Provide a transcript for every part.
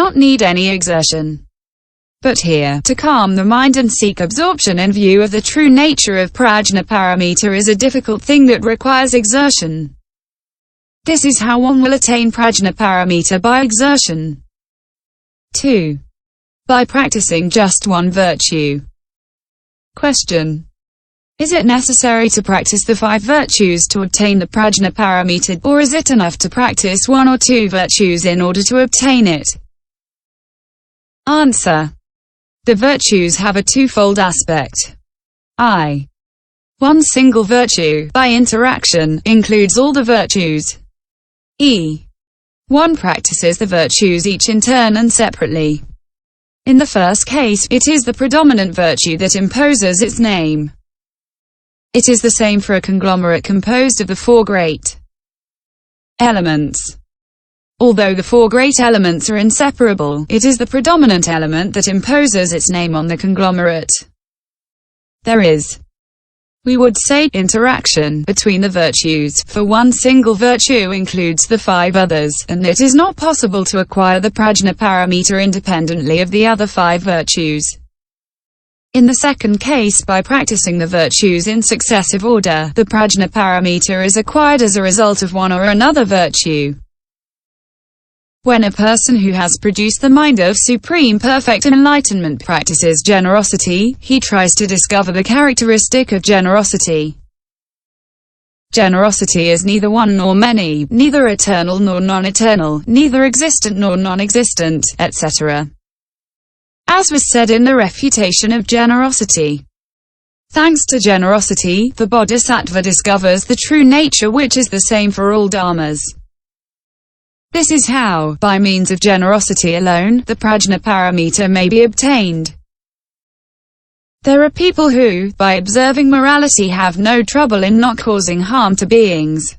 not need any exertion. But here, to calm the mind and seek absorption in view of the true nature of prajnaparamita is a difficult thing that requires exertion. This is how one will attain prajnaparamita by exertion. 2. By practicing just one virtue. Question. Is it necessary to practice the 5 virtues to obtain the prajnaparamita, or is it enough to practice 1 or 2 virtues in order to obtain it? Answer. The virtues have a twofold aspect. One single virtue, by interaction, includes all the virtues. One practices the virtues each in turn and separately. In the first case, it is the predominant virtue that imposes its name. It is the same for a conglomerate composed of the 4 great elements. Although the 4 great elements are inseparable, it is the predominant element that imposes its name on the conglomerate. There is, we would say, interaction between the virtues, for one single virtue includes the 5 others, and it is not possible to acquire the prajnaparamita independently of the other 5 virtues. In the second case, by practicing the virtues in successive order, the prajnaparamita is acquired as a result of one or another virtue. When a person who has produced the mind of supreme perfect enlightenment practices generosity, he tries to discover the characteristic of generosity. Generosity is neither one nor many, neither eternal nor non-eternal, neither existent nor non-existent, etc. As was said in the refutation of generosity. Thanks to generosity, the bodhisattva discovers the true nature which is the same for all dharmas. This is how, by means of generosity alone, the prajnaparamita may be obtained. There are people who, by observing morality, have no trouble in not causing harm to beings.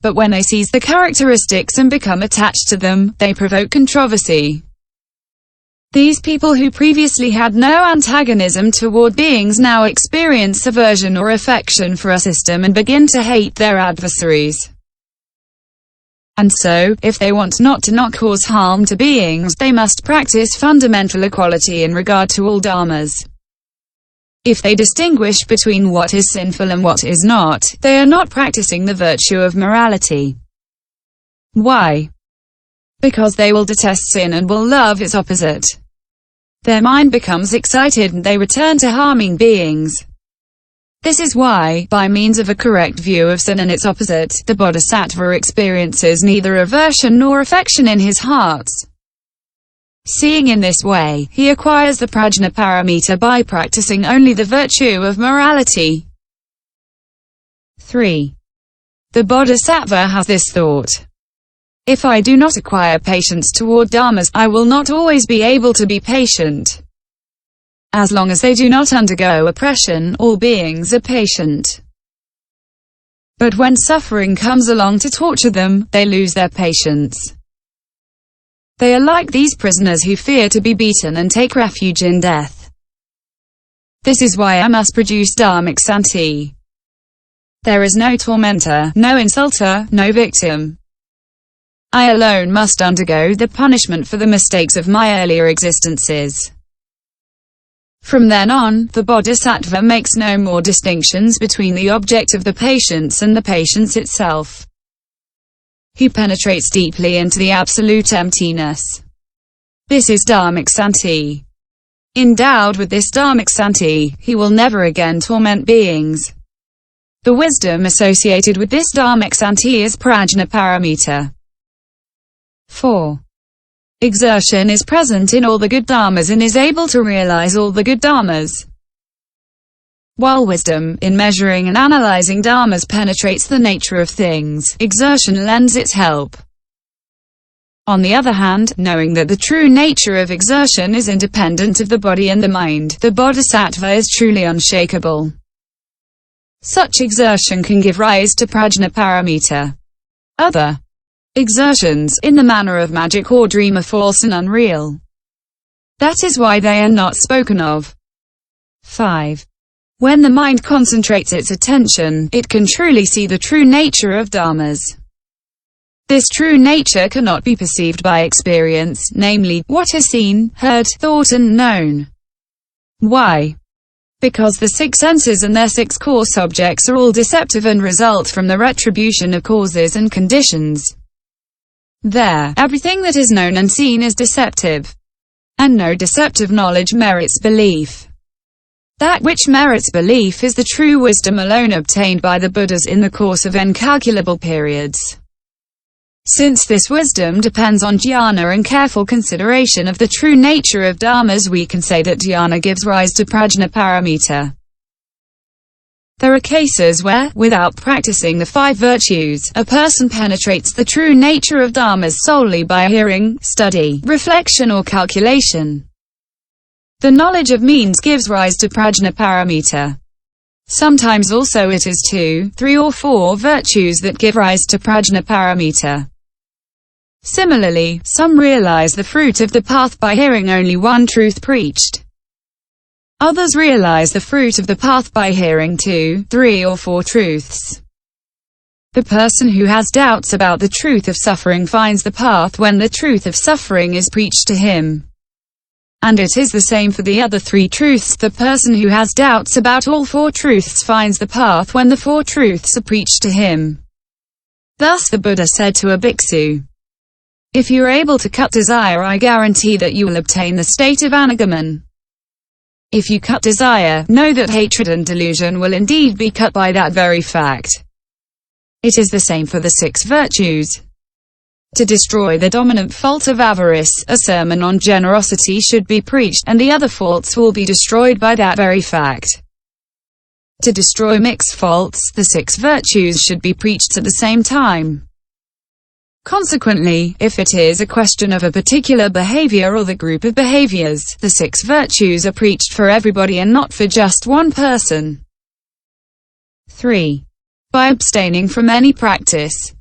But when they seize the characteristics and become attached to them, they provoke controversy. These people who previously had no antagonism toward beings now experience aversion or affection for a system and begin to hate their adversaries. And so, if they want not to not cause harm to beings, they must practice fundamental equality in regard to all dharmas. If they distinguish between what is sinful and what is not, they are not practicing the virtue of morality. Why? Because they will detest sin and will love its opposite. Their mind becomes excited and they return to harming beings. This is why, by means of a correct view of sin and its opposite, the bodhisattva experiences neither aversion nor affection in his heart. Seeing in this way, he acquires the prajnaparamita by practicing only the virtue of morality. 3. The bodhisattva has this thought. If I do not acquire patience toward dharmas, I will not always be able to be patient. As long as they do not undergo oppression, all beings are patient. But when suffering comes along to torture them, they lose their patience. They are like these prisoners who fear to be beaten and take refuge in death. This is why I must produce dharmic santi. There is no tormentor, no insulter, no victim. I alone must undergo the punishment for the mistakes of my earlier existences. From then on, the bodhisattva makes no more distinctions between the object of the patience and the patience itself. He penetrates deeply into the absolute emptiness. This is dharmic santi. Endowed with this dharmic santi, he will never again torment beings. The wisdom associated with this dharmic santi is prajnaparamita. 4. Exertion is present in all the good dharmas and is able to realize all the good dharmas. While wisdom, in measuring and analyzing dharmas, penetrates the nature of things, exertion lends its help. On the other hand, knowing that the true nature of exertion is independent of the body and the mind, the bodhisattva is truly unshakable. Such exertion can give rise to prajnaparamita. Other exertions, in the manner of magic or dream, are false and unreal. That is why they are not spoken of. 5. When the mind concentrates its attention, it can truly see the true nature of dharmas. This true nature cannot be perceived by experience, namely, what is seen, heard, thought and known. Why? Because the six senses and their six coarse objects are all deceptive and result from the retribution of causes and conditions. There, everything that is known and seen is deceptive. And no deceptive knowledge merits belief. That which merits belief is the true wisdom alone obtained by the Buddhas in the course of incalculable periods. Since this wisdom depends on jnana and careful consideration of the true nature of dharmas, we can say that jnana gives rise to prajnaparamita. There are cases where, without practicing the five virtues, a person penetrates the true nature of dharmas solely by hearing, study, reflection or calculation. The knowledge of means gives rise to prajnaparamita. Sometimes also it is 2, 3 or 4 virtues that give rise to prajnaparamita. Similarly, some realize the fruit of the path by hearing only one truth preached. Others realize the fruit of the path by hearing 2, 3 or 4 truths. The person who has doubts about the truth of suffering finds the path when the truth of suffering is preached to him. And it is the same for the other 3 truths. The person who has doubts about all 4 truths finds the path when the 4 truths are preached to him. Thus the Buddha said to a bhikksu, "If you are able to cut desire, I guarantee that you will obtain the state of anagamman. If you cut desire, know that hatred and delusion will indeed be cut by that very fact." It is the same for the 6 virtues. To destroy the dominant fault of avarice, a sermon on generosity should be preached, and the other faults will be destroyed by that very fact. To destroy mixed faults, the 6 virtues should be preached at the same time. Consequently, if it is a question of a particular behavior or the group of behaviors, the 6 virtues are preached for everybody and not for just one person. 3. By abstaining from any practice.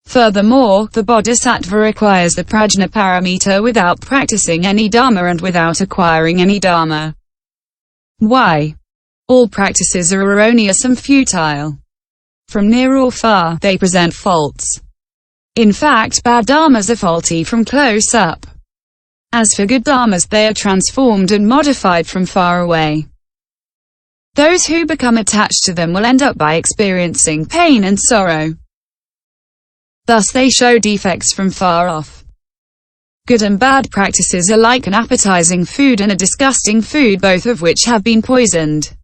Furthermore, the Bodhisattva requires the prajnaparamita without practicing any dharma and without acquiring any dharma. Why? All practices are erroneous and futile. From near or far, they present faults. In fact, bad dharmas are faulty from close up. As for good dharmas, they are transformed and modified from far away. Those who become attached to them will end up by experiencing pain and sorrow. Thus they show defects from far off. Good and bad practices are like an appetizing food and a disgusting food, both of which have been poisoned.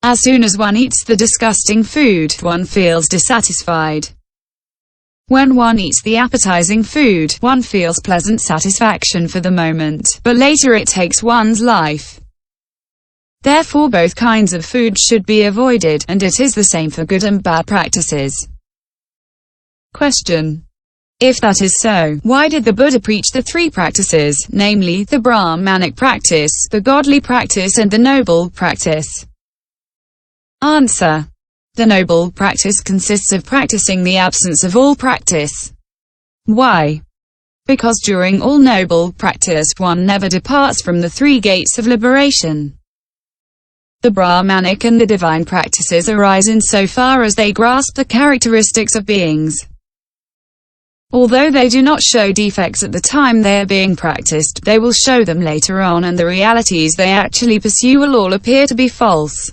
As soon as one eats the disgusting food, one feels dissatisfied. When one eats the appetizing food, one feels pleasant satisfaction for the moment, but later it takes one's life. Therefore both kinds of food should be avoided, and it is the same for good and bad practices. Question. If that is so, why did the Buddha preach the 3 practices, namely, the brahmanic practice, the godly practice and the noble practice? Answer. The noble practice consists of practicing the absence of all practice. Why? Because during all noble practice, one never departs from the 3 gates of liberation. The brahmanic and the divine practices arise insofar as they grasp the characteristics of beings. Although they do not show defects at the time they are being practiced, they will show them later on, and the realities they actually pursue will all appear to be false.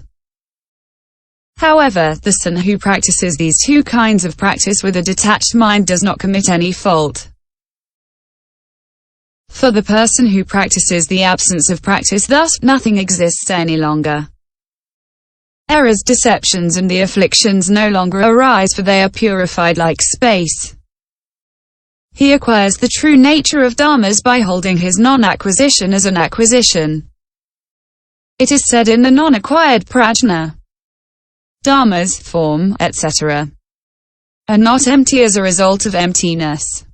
However, the son who practices these 2 kinds of practice with a detached mind does not commit any fault. For the person who practices the absence of practice, thus, nothing exists any longer. Errors, deceptions and the afflictions no longer arise, for they are purified like space. He acquires the true nature of dharmas by holding his non-acquisition as an acquisition. It is said in the non-acquired prajna, dharmas, form, etc., are not empty as a result of emptiness.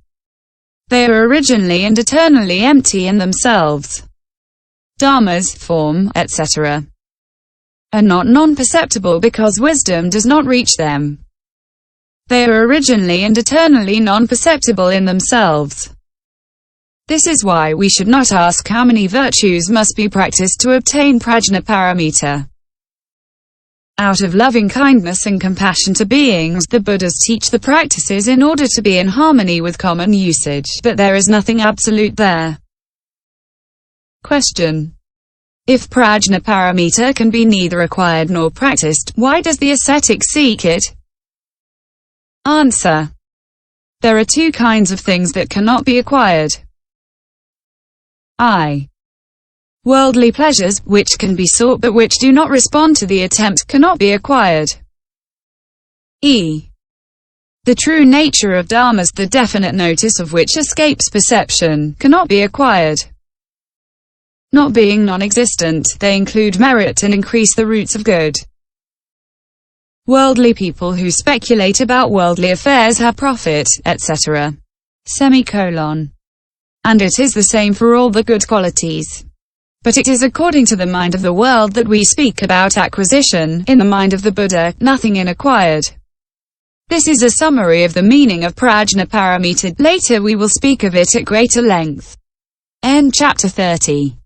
They are originally and eternally empty in themselves. Dharmas, form, etc., are not non-perceptible because wisdom does not reach them. They are originally and eternally non-perceptible in themselves. This is why we should not ask how many virtues must be practiced to obtain prajnaparamita. Out of loving kindness and compassion to beings, the Buddhas teach the practices in order to be in harmony with common usage, but there is nothing absolute there. Question. If prajnaparamita can be neither acquired nor practiced, why does the ascetic seek it? Answer. There are two kinds of things that cannot be acquired. I. Worldly pleasures, which can be sought but which do not respond to the attempt, cannot be acquired. E. The true nature of dharmas, the definite notice of which escapes perception, cannot be acquired. Not being non-existent, they include merit and increase the roots of good. Worldly people who speculate about worldly affairs have profit, etc. And it is the same for all the good qualities. But it is according to the mind of the world that we speak about acquisition. In the mind of the Buddha, nothing is acquired. This is a summary of the meaning of prajnaparamita. Later we will speak of it at greater length. End chapter 30.